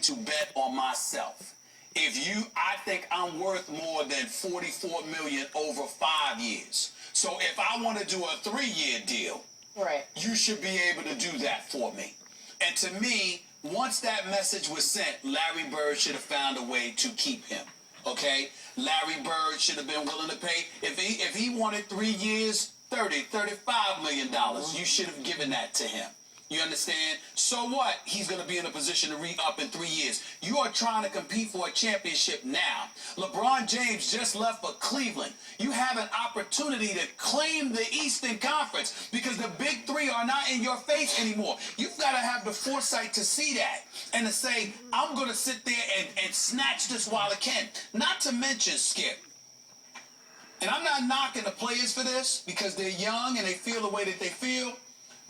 to bet on myself. I think I'm worth more than $44 million over 5 years. So if I want to do a 3-year deal, right, you should be able to do that for me. And to me, once that message was sent, Larry Bird should have found a way to keep him. Okay? Larry Bird should have been willing to pay. If he wanted 3 years, $35 million, you should have given that to him. You understand? So what? He's going to be in a position to re-up in 3 years. You are trying to compete for a championship now. LeBron James just left for Cleveland. You have an opportunity to claim the Eastern Conference because the big three are not in your face anymore. You've got to have the foresight to see that and to say, I'm going to sit there and snatch this while I can. Not to mention, Skip, and I'm not knocking the players for this because they're young and they feel the way that they feel,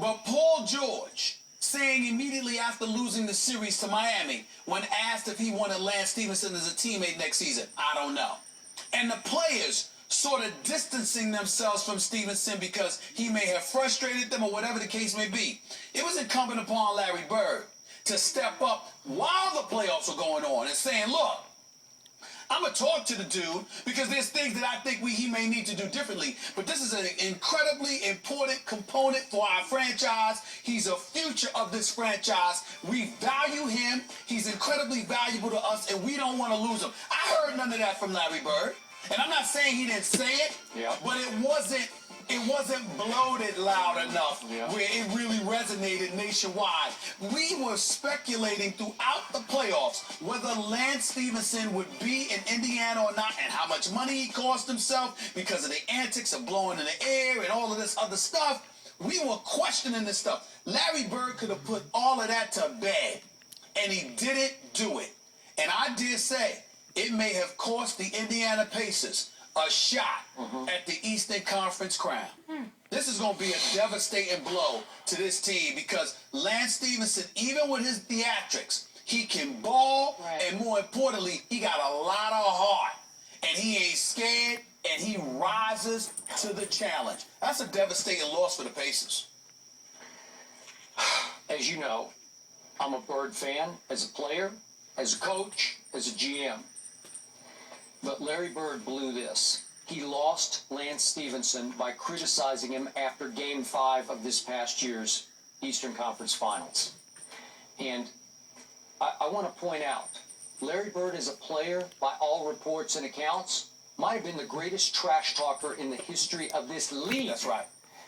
but Paul George saying immediately after losing the series to Miami when asked if he wanted Lance Stephenson as a teammate next season, I don't know. And the players sort of distancing themselves from Stephenson because he may have frustrated them or whatever the case may be. It was incumbent upon Larry Bird to step up while the playoffs were going on and saying, look, I'm going to talk to the dude because there's things that I think he may need to do differently. But this is an incredibly important component for our franchise. He's a future of this franchise. We value him. He's incredibly valuable to us, and we don't want to lose him. I heard none of that from Larry Bird. And I'm not saying he didn't say it, but it wasn't bloated loud enough where it really resonated nationwide. We were speculating throughout the playoffs whether Lance Stephenson would be in Indiana or not and how much money he cost himself because of the antics of blowing in the air and all of this other stuff. We were questioning this stuff. Larry Bird could have put all of that to bed, and he didn't do it. And I dare say it may have cost the Indiana Pacers a shot at the Eastern Conference crown. This is going to be a devastating blow to this team because Lance Stephenson, even with his theatrics, he can ball, and more importantly, he got a lot of heart, and he ain't scared, and he rises to the challenge. That's a devastating loss for the Pacers. As you know, I'm a Bird fan as a player, as a coach, as a GM. But Larry Bird blew this. He lost Lance Stephenson by criticizing him after Game 5 of this past year's Eastern Conference Finals. And I want to point out, Larry Bird as a player, by all reports and accounts, might have been the greatest trash talker in the history of this league. That's right.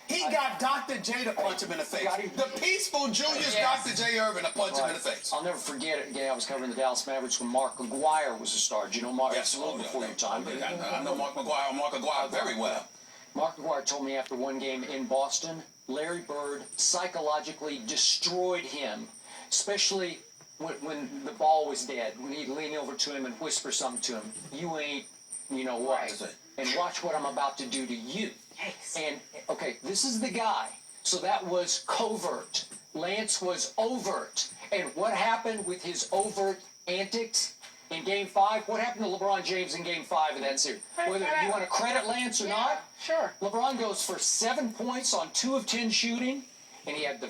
He got Dr. J to punch him in the face. The peaceful Julius Dr. J. Irvin to punch him in the face. I'll never forget it. Again, I was covering the Dallas Mavericks when Mark McGuire was a star. Do you know Mark? Yes, a little before your time. I know Mark McGuire very well. Mark McGuire told me after one game in Boston, Larry Bird psychologically destroyed him, especially when the ball was dead, when he'd lean over to him and whisper something to him. You ain't, you know what? And watch what I'm about to do to you. And, okay, this is the guy. So that was covert. Lance was overt. And what happened with his overt antics in Game 5? What happened to LeBron James in Game 5 of that series? Whether you want to credit Lance or not, sure. LeBron goes for 7 points on 2 of 10 shooting. And he had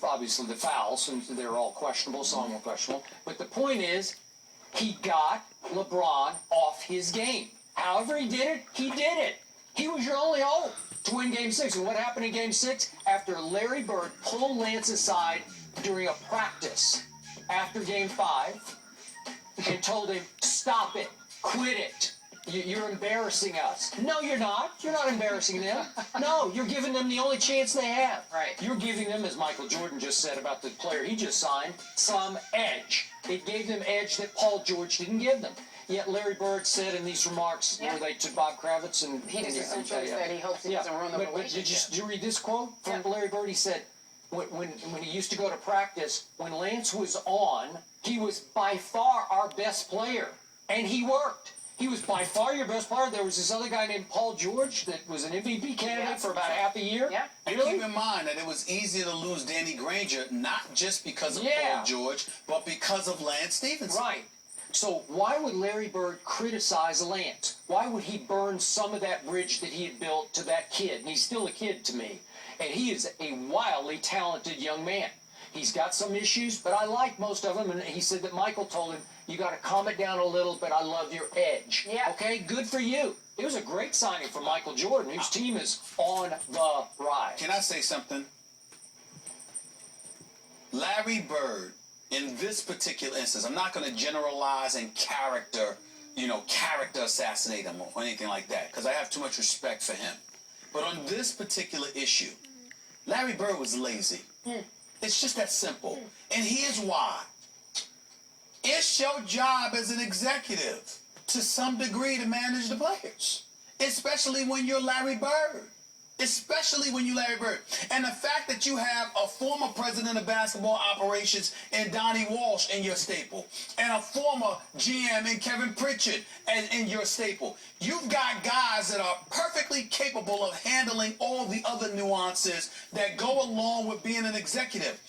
obviously the fouls, and they're all questionable, some of them were questionable. But the point is, he got LeBron off his game. However he did it, he did it. He was your only hope to win Game 6. And what happened in Game 6? After Larry Bird pulled Lance aside during a practice after Game 5 and told him, stop it, quit it. You're embarrassing us. No, you're not. You're not embarrassing them. No, you're giving them the only chance they have. Right. You're giving them, as Michael Jordan just said about the player he just signed, some edge. It gave them edge that Paul George didn't give them. Yet Larry Bird said in these remarks, were they to Bob Kravitz? And he just essentially said he hopes he doesn't ruin the relationship. Did you read this quote from Larry Bird? He said, when he used to go to practice, when Lance was on, he was by far our best player. And he worked. He was by far your best player. There was this other guy named Paul George that was an MVP candidate for about half a year. Yeah. And keep in mind that it was easier to lose Danny Granger, not just because of Paul George, but because of Lance Stephenson. Right. So why would Larry Bird criticize Lance? Why would he burn some of that bridge that he had built to that kid? And he's still a kid to me. And he is a wildly talented young man. He's got some issues, but I like most of them. And he said that Michael told him, you got to calm it down a little, but I love your edge. Yeah. Okay, good for you. It was a great signing for Michael Jordan, whose team is on the rise. Can I say something? Larry Bird, in this particular instance, I'm not going to generalize and character assassinate him or anything like that, because I have too much respect for him. But on this particular issue, Larry Bird was lazy. It's just that simple. And here's why. It's your job as an executive to some degree to manage the players, especially when you're Larry Bird. Especially when you Larry Bird. And the fact that you have a former president of basketball operations in Donnie Walsh in your staple, and a former GM in Kevin Pritchard in your staple. You've got guys that are perfectly capable of handling all the other nuances that go along with being an executive.